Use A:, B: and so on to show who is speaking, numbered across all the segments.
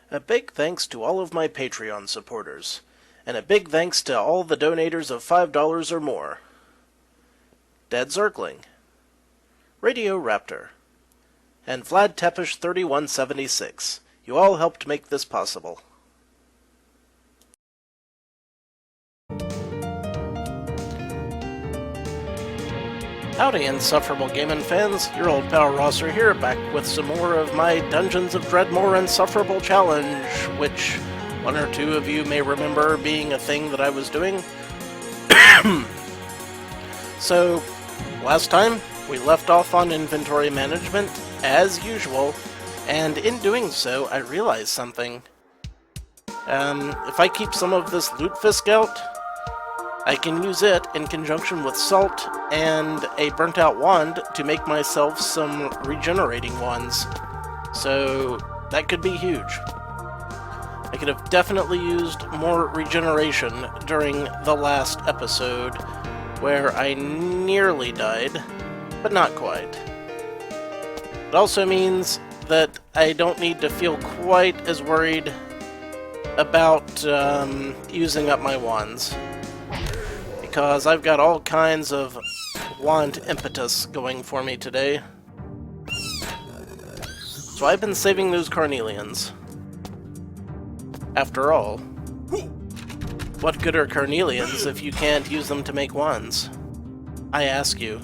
A: A big thanks to all of my Patreon supporters, and a big thanks to all the donators of $5 or more. Dead Zergling, Radio Raptor, and Vlad Tepish 3176. You all helped make this possible. Howdy, Insufferable Gaming fans. Your old pal SirRosser here, back with some more of my Dungeons of Dredmor Insufferable challenge, which one or two of you may remember being a thing that I was doing. So, last time, we left off on inventory management, as usual, and in doing so, I realized something. If I keep some of this loot fisk out, I can use it in conjunction with salt and a burnt-out wand to make myself some regenerating ones. So that could be huge. I could have definitely used more regeneration during the last episode, where I nearly died, but not quite. It also means that I don't need to feel quite as worried about using up my wands, because I've got all kinds of wand impetus going for me today. So I've been saving those carnelians. After all, what good are carnelians if you can't use them to make wands? I ask you.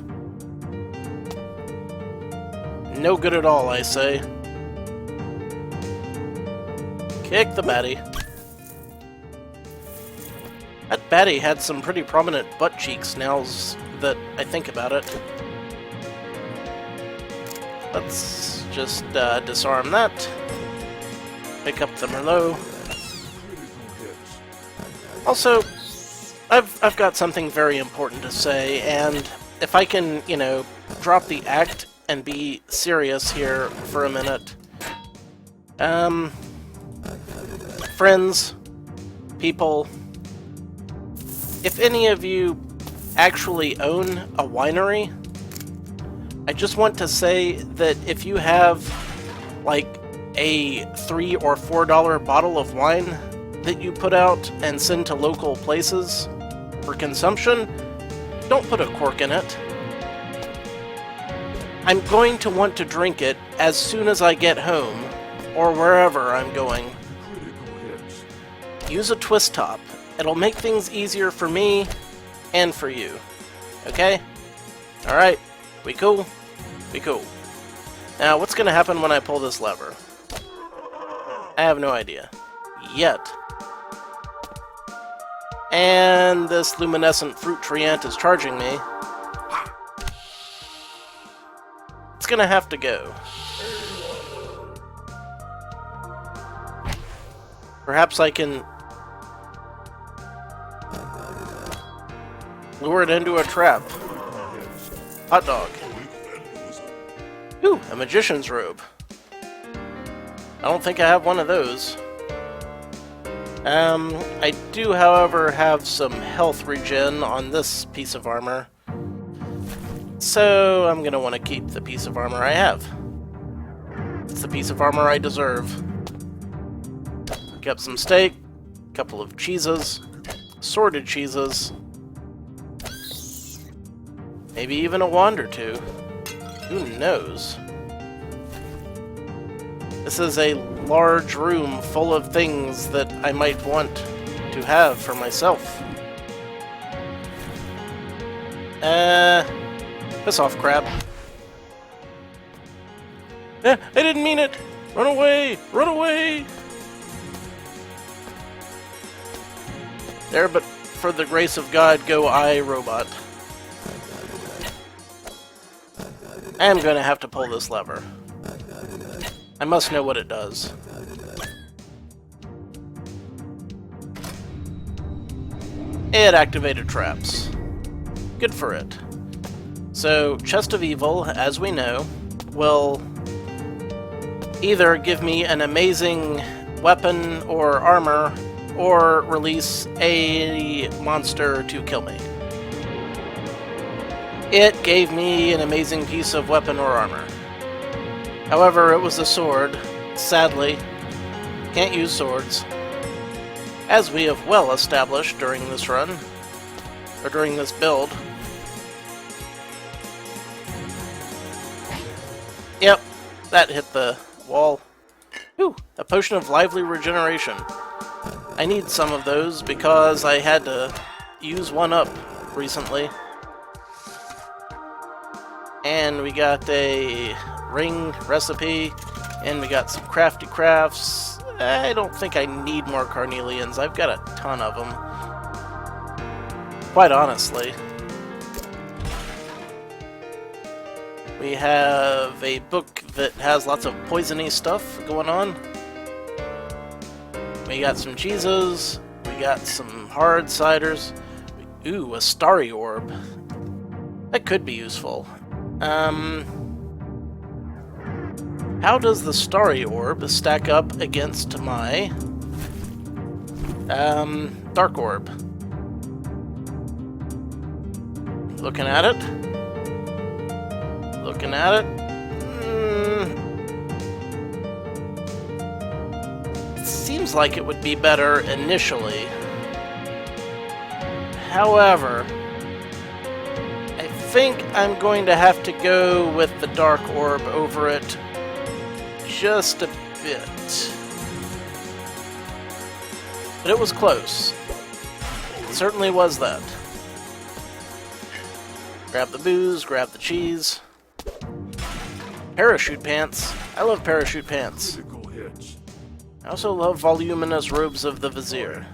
A: No good at all, I say. Kick the baddie. That baddie had some pretty prominent butt cheeks now that I think about it. Let's just disarm that. Pick up the Merlot. Also, I've got something very important to say, and if I can, drop the act and be serious here for a minute. Friends, people, if any of you actually own a winery, I just want to say that if you have, like, a $3 or $4 bottle of wine that you put out and send to local places for consumption, don't put a cork in it. I'm going to want to drink it as soon as I get home, or wherever I'm going. Use a twist top. It'll make things easier for me and for you. Okay? Alright. We cool? We cool. Now, what's gonna happen when I pull this lever? I have no idea. Yet. And this luminescent fruit treant is charging me. It's gonna have to go. Perhaps I can lure it into a trap. Hot dog. Ooh, a magician's robe. I don't think I have one of those. I do, however, have some health regen on this piece of armor. So I'm gonna want to keep the piece of armor I have. It's the piece of armor I deserve. Got some steak, a couple of cheeses, assorted cheeses, maybe even a wand or two. Who knows? This is a large room full of things that I might want to have for myself. Piss off, crab. I didn't mean it! Run away! Run away! There, but for the grace of God, go I, robot. I'm gonna have to pull this lever. I must know what it does. It activated traps. Good for it. So, Chest of Evil, as we know, will either give me an amazing weapon or armor, or release a monster to kill me. It gave me an amazing piece of weapon or armor. However, it was a sword, sadly, Can't use swords. As we have well established during this run, or during this build. Yep, that hit the wall. Ooh, a potion of lively regeneration. I need some of those because I had to use one up recently. And we got a ring recipe, and we got some crafty crafts. I don't think I need more carnelians. I've got a ton of them. Quite honestly. We have a book that has lots of poisony stuff going on. We got some cheeses. We got some hard ciders. Ooh, a starry orb. That could be useful. How does the starry orb stack up against my dark orb? Looking at it. Looking at it. It seems like it would be better initially. However, I think I'm going to have to go with the dark orb over it just a bit. But it was close. It certainly was that. Grab the booze, grab the cheese. Parachute pants. I love parachute pants. I also love voluminous robes of the Vizier.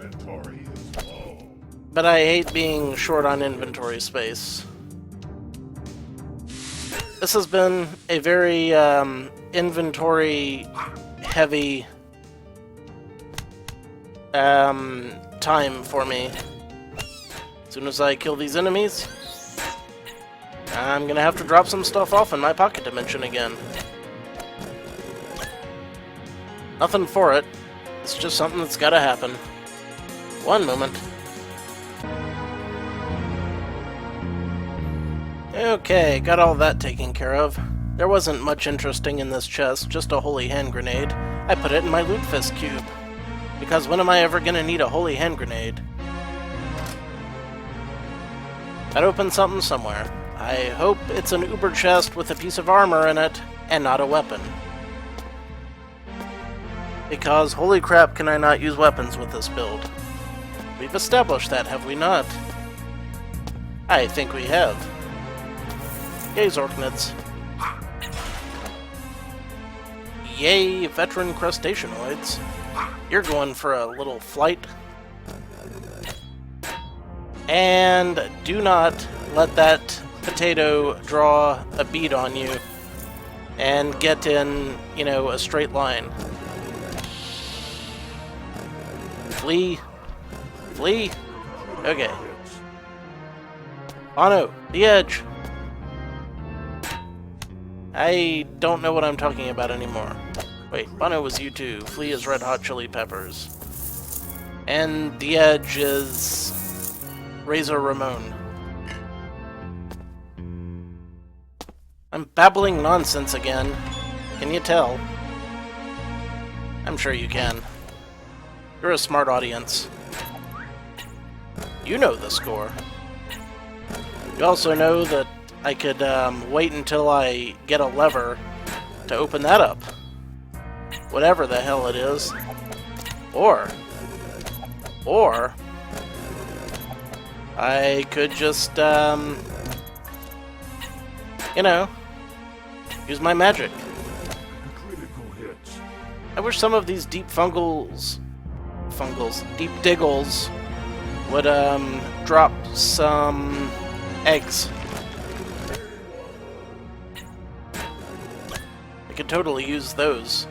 A: But I hate being short on inventory space. This has been a very inventory heavy time for me. As soon as I kill these enemies, I'm gonna have to drop some stuff off in my pocket dimension again. Nothing for it. It's just something that's gotta happen. One moment. Okay, got all that taken care of. There wasn't much interesting in this chest, just a holy hand grenade. I put it in my loot fist cube. Because when am I ever gonna need a holy hand grenade? I'd open something somewhere. I hope it's an uber chest with a piece of armor in it, and not a weapon. Because holy crap, can I not use weapons with this build? We've established that, have we not? I think we have. Yay, Zorknids. Yay, veteran crustaceanoids. You're going for a little flight. And do not let that potato draw a bead on you and get in, you know, a straight line. Flee. Flee. Okay. Bono, the edge. I don't know what I'm talking about anymore. Wait, Bono was you too. Flea is Red Hot Chili Peppers. And the edge is Razor Ramon. I'm babbling nonsense again. Can you tell? I'm sure you can. You're a smart audience. You know the score. You also know that I could wait until I get a lever to open that up. Whatever the hell it is. Or I could just, you know, use my magic. I wish some of these deep deep diggles would drop some eggs. I could totally use those.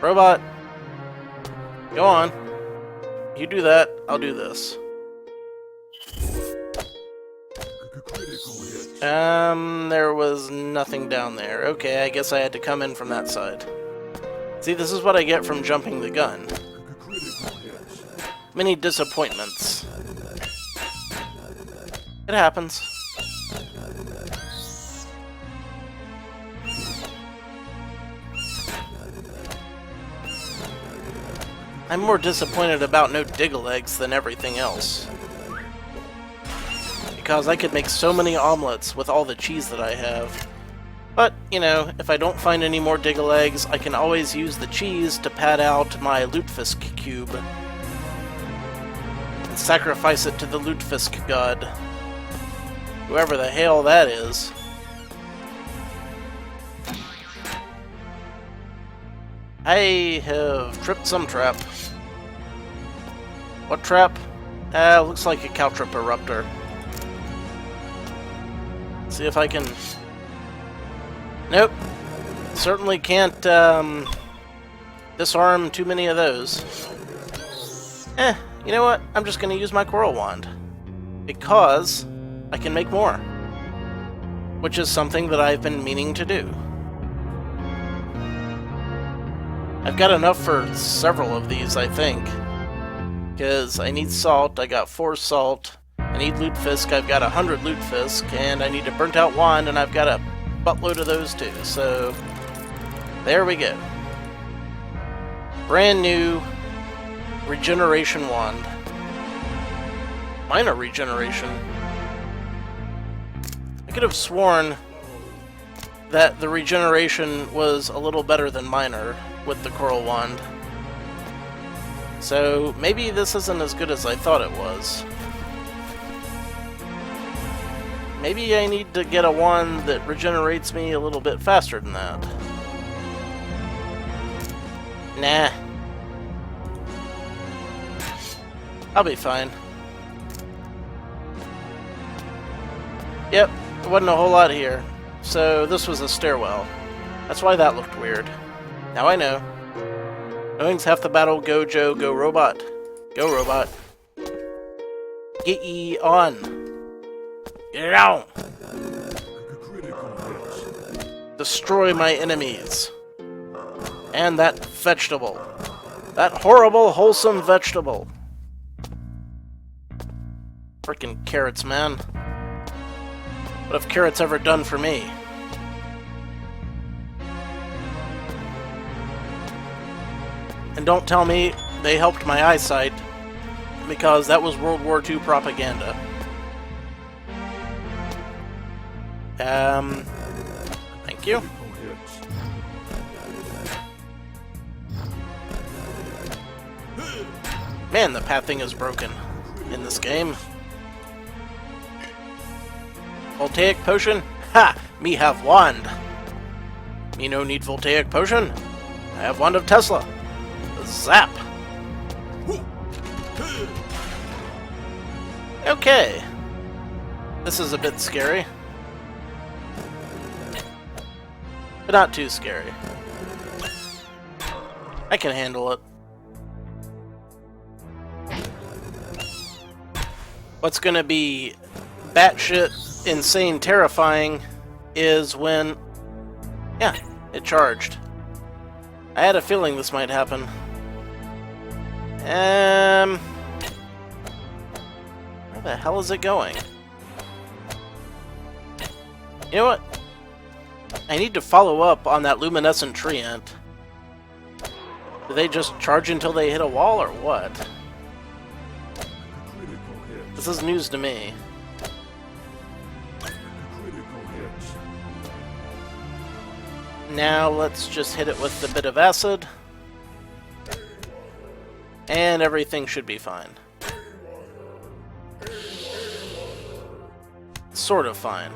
A: Robot, go on. You do that, I'll do this. There was nothing down there. Okay, I guess I had to come in from that side. See, this is what I get from jumping the gun. Many disappointments. It happens. I'm more disappointed about no dig-a-legs than everything else. Because I could make so many omelets with all the cheese that I have. But, you know, if I don't find any more dig-a-legs, I can always use the cheese to pad out my Lutefisk cube. And sacrifice it to the Lutefisk god. Whoever the hell that is. I have tripped some trap. What trap? Looks like a Caltrip Eruptor. See if I can... Nope. Certainly can't, disarm too many of those. You know what? I'm just gonna use my Coral Wand. Because I can make more. Which is something that I've been meaning to do. I've got enough for several of these, I think. Because I need salt, I got 4 salt. I need Lutefisk, I've got 100 Lutefisk. And I need a Burnt Out Wand, and I've got a buttload of those too. So, there we go. Brand new Regeneration Wand. Minor Regeneration. I could have sworn that the Regeneration was a little better than Minor with the Coral Wand. So maybe this isn't as good as I thought it was. Maybe I need to get a wand that regenerates me a little bit faster than that. Nah. I'll be fine. Yep, there wasn't a whole lot here. So this was a stairwell. That's why that looked weird. Now I know. Knowing's half the battle. Go Joe, go robot. Go robot. Get ye on. Get it on. Destroy my enemies. And that vegetable. That horrible, wholesome vegetable. Frickin' carrots, man. What have carrots ever done for me? And don't tell me they helped my eyesight, because that was World War II propaganda. Thank you. Man, the pathing is broken in this game. Voltaic potion? Ha! Me have wand. Me no need voltaic potion. I have wand of Tesla. Zap! Okay. This is a bit scary. But not too scary. I can handle it. What's gonna be batshit insane terrifying is when... Yeah, it charged. I had a feeling this might happen. Where the hell is it going? You know what? I need to follow up on that luminescent treant. Do they just charge until they hit a wall, or what? This is news to me. Now let's just hit it with a bit of acid. And everything should be fine. Sort of fine.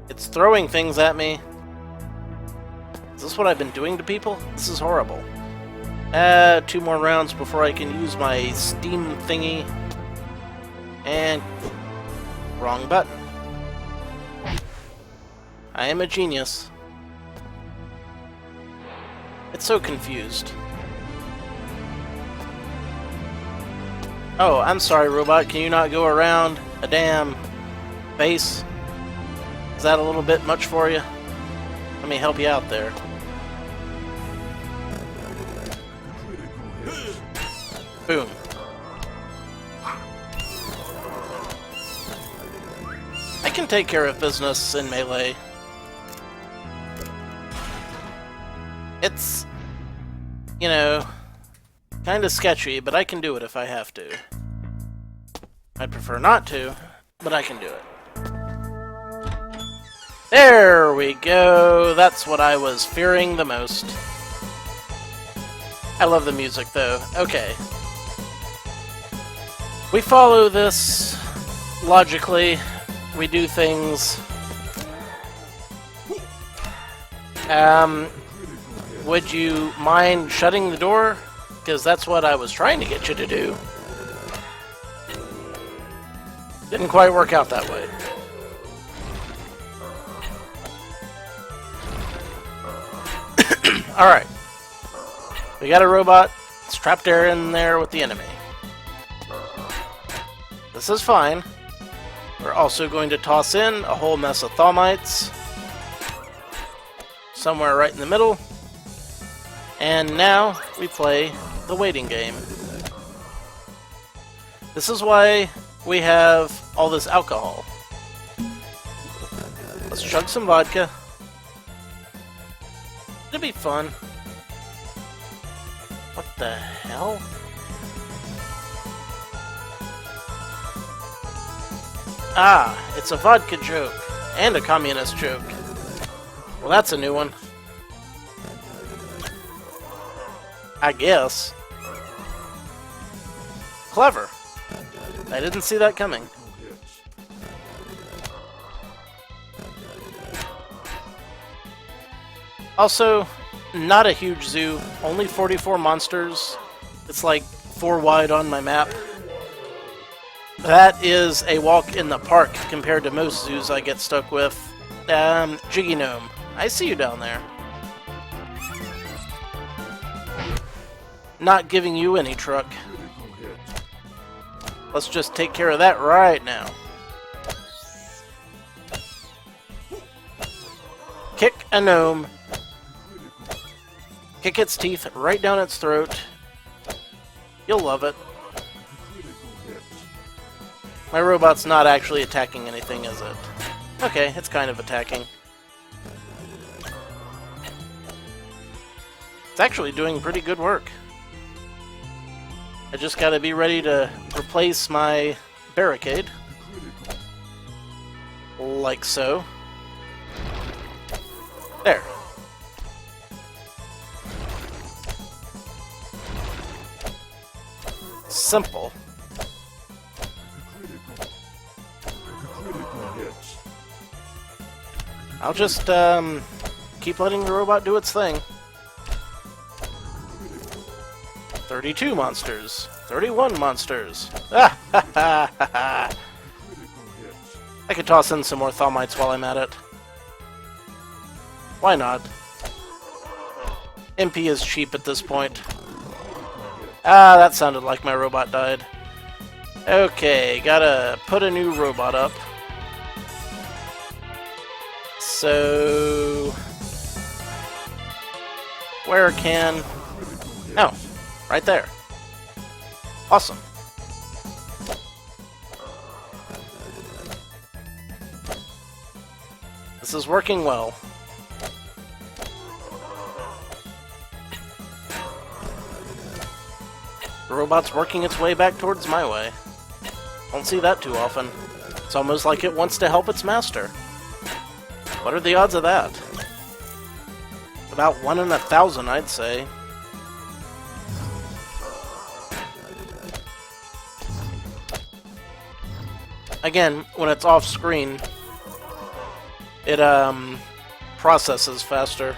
A: It's throwing things at me. Is this what I've been doing to people? This is horrible. 2 more rounds before I can use my steam thingy. And... wrong button. I am a genius. It's so confused. Oh, I'm sorry, robot. Can you not go around a damn base? Is that a little bit much for you? Let me help you out there. Boom. I can take care of business in melee. It's you know, kind of sketchy, but I can do it if I have to. I'd prefer not to, but I can do it. There we go! That's what I was fearing the most. I love the music, though. Okay. We follow this logically. We do things. Would you mind shutting the door? Because that's what I was trying to get you to do. Didn't quite work out that way. Alright. We got a robot. It's trapped there in there with the enemy. This is fine. We're also going to toss in a whole mess of Thaumites. Somewhere right in the middle. And now we play the waiting game. This is why we have all this alcohol. Let's chug some vodka. It'll be fun. What the hell? Ah, it's a vodka joke. And a communist joke. Well, that's a new one. I guess. Clever. I didn't see that coming. Also, not a huge zoo. Only 44 monsters. It's like 4 wide on my map. That is a walk in the park compared to most zoos I get stuck with. Jiggy Gnome, I see you down there. Not giving you any truck. Let's just take care of that right now. Kick a gnome. Kick its teeth right down its throat. You'll love it. My robot's not actually attacking anything, is it? Okay, it's kind of attacking. It's actually doing pretty good work. I just gotta be ready to replace my barricade. Like so. There. Simple. I'll just, keep letting the robot do its thing. 32 monsters. 31 monsters. Ah, ha, ha, ha, ha. I could toss in some more Thaumites while I'm at it. Why not? MP is cheap at this point. Ah, that sounded like my robot died. Okay, gotta put a new robot up. So... where can... oh, right there. Awesome. This is working well. The robot's working its way back towards my way. Don't see that too often. It's almost like it wants to help its master. What are the odds of that? About 1 in 1,000, I'd say. Again, when it's off screen, it processes faster.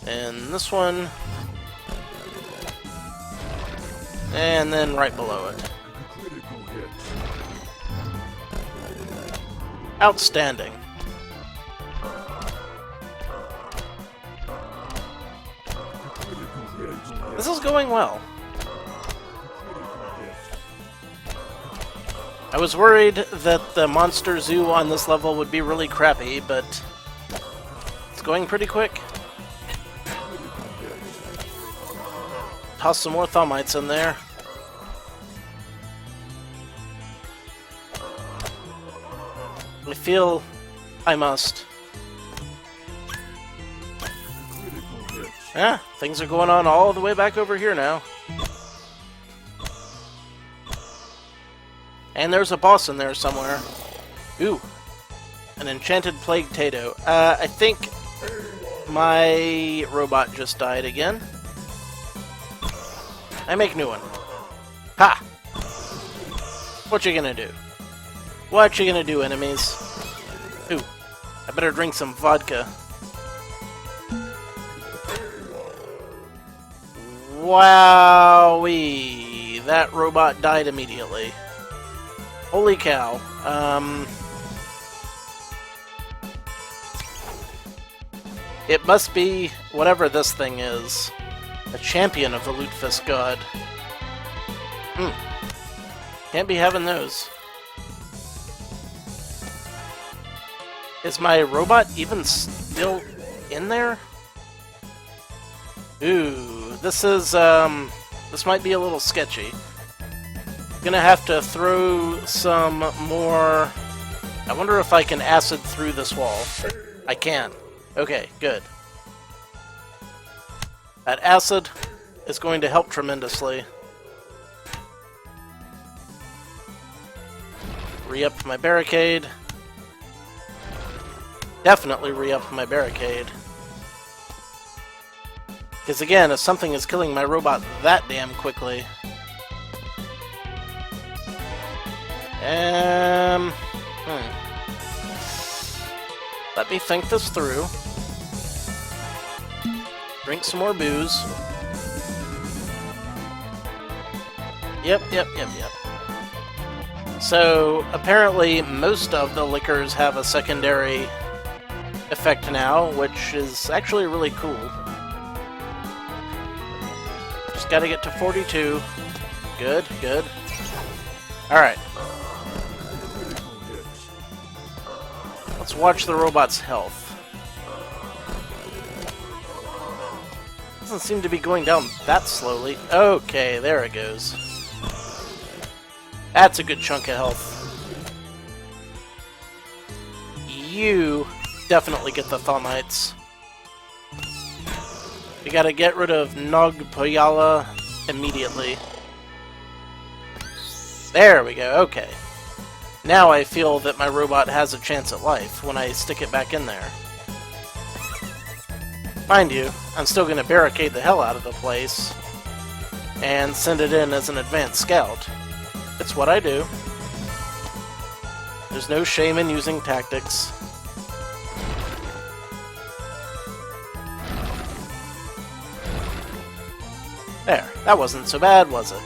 A: And this one, and then right below it. Outstanding. This is going well. I was worried that the monster zoo on this level would be really crappy, but it's going pretty quick. Toss some more Thaumites in there. I feel I must. Yeah, things are going on all the way back over here now. And there's a boss in there somewhere. Ooh, an enchanted plague Tato. I think my robot just died again. I make new one. Ha! What you gonna do? What you gonna do, enemies? Ooh, I better drink some vodka. Wowee! That robot died immediately. Holy cow. It must be whatever this thing is. A champion of the Lutefisk god. Can't be having those. Is my robot even still in there? Ooh, this is, this might be a little sketchy. Gonna have to throw some more... I wonder if I can acid through this wall. I can. Okay, good. That acid is going to help tremendously. Re-up my barricade. Definitely re-up my barricade. Because again, if something is killing my robot that damn quickly... Let me think this through. Drink some more booze. Yep. So, apparently most of the liquors have a secondary effect now, which is actually really cool. Just gotta get to 42. Good. Alright. Let's watch the robot's health. Doesn't seem to be going down that slowly. Okay, there it goes. That's a good chunk of health. You definitely get the Thaumites. We gotta get rid of Nogpayala immediately. There we go, okay. Now I feel that my robot has a chance at life when I stick it back in there. Mind you, I'm still going to barricade the hell out of the place and send it in as an advanced scout. It's what I do. There's no shame in using tactics. There, that wasn't so bad, was it?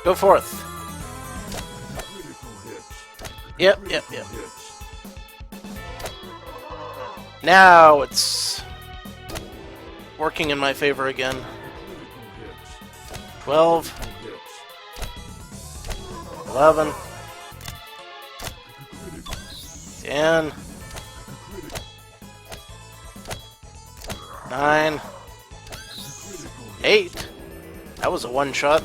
A: Go forth. Yep. Now it's working in my favor again. 12. 11. 10. 9. 8. That was a one-shot.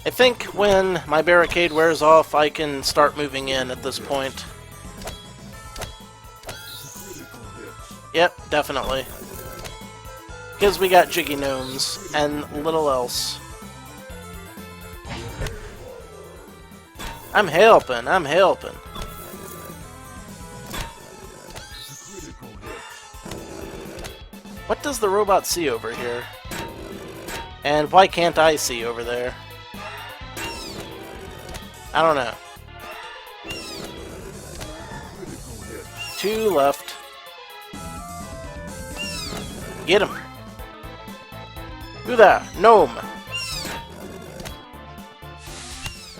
A: I think when my barricade wears off, I can start moving in at this point. Yep, definitely. Because we got Jiggy Gnomes, and little else. I'm helping. What does the robot see over here? And why can't I see over there? I don't know. 2 left. Get him. Who there? Gnome.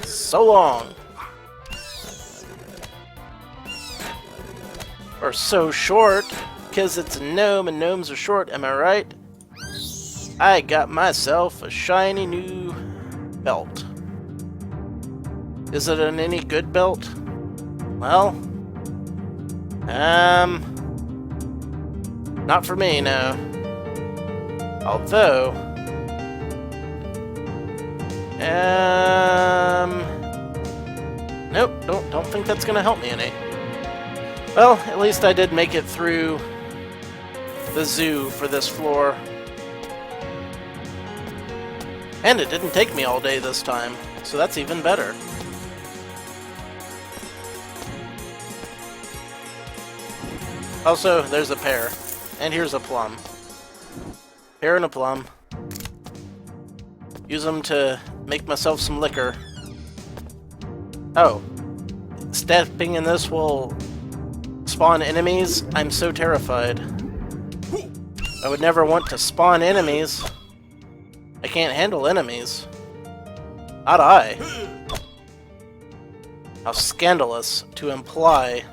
A: So long. Or so short, because it's a gnome and gnomes are short, am I right? I got myself a shiny new belt. Is it an any good belt? Well, not for me, no. Although, nope, don't think that's gonna help me any. Well, at least I did make it through the zoo for this floor. And it didn't take me all day this time, so that's even better. Also, there's a pear. And here's a plum. Pear and a plum. Use them to make myself some liquor. Oh. Stepping in this will spawn enemies? I'm so terrified. I would never want to spawn enemies. I can't handle enemies. Not I. How scandalous to imply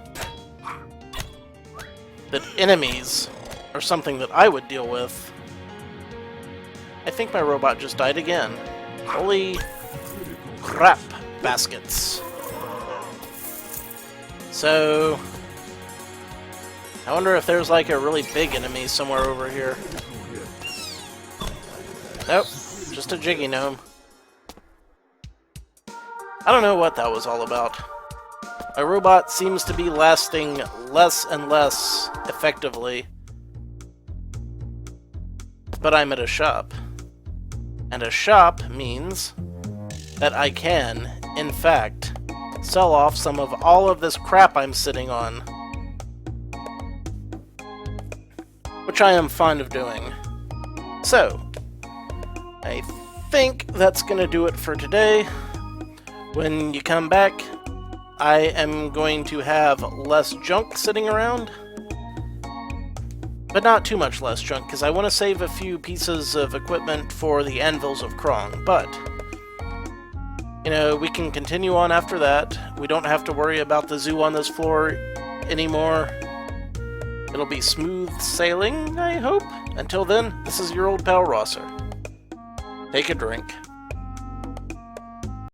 A: that enemies are something that I would deal with. I think my robot just died again. Holy crap, baskets. So, I wonder if there's like a really big enemy somewhere over here. Nope, just a jiggy gnome. I don't know what that was all about. My robot seems to be lasting less and less effectively. But I'm at a shop. And a shop means that I can, in fact, sell off some of all of this crap I'm sitting on. Which I am fond of doing. So, I think that's gonna do it for today. When you come back, I am going to have less junk sitting around. But not too much less junk, because I want to save a few pieces of equipment for the Anvils of Krong. But, you know, we can continue on after that. We don't have to worry about the zoo on this floor anymore. It'll be smooth sailing, I hope. Until then, this is your old pal Rosser. Take a drink.